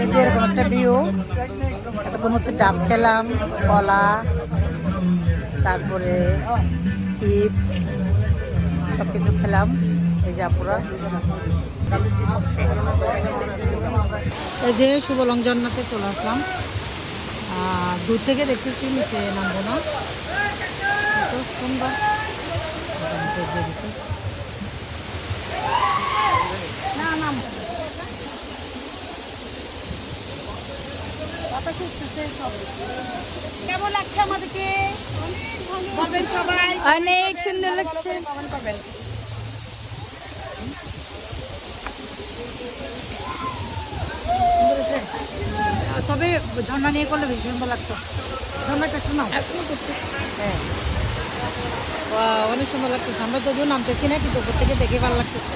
এই যে এরকম একটা ভিউ। এতক্ষণ হচ্ছে ডাব খেলাম, কলা, তারপরে চিপস, সব কিছু খেলাম। এই যে আপুরা, এই যে শুভলং জন্নাতে চলে আসলাম। দূর থেকে দেখতেছি, নিচে নামবো না। এত সুন্দর। না নাম কেমন লাগছে আমাদেরকে? বলবেন সবাই, অনেক সুন্দর লাগছে। তবে ঝর্ণা নিয়ে করলে বেশি সুন্দর লাগতো। ঝর্ণাটা শোনাও। হ্যাঁ, অনেক সুন্দর লাগতেছে। আমরা যদিও নামতেছি না, কিন্তু উপর থেকে দেখে ভালো লাগতেছে।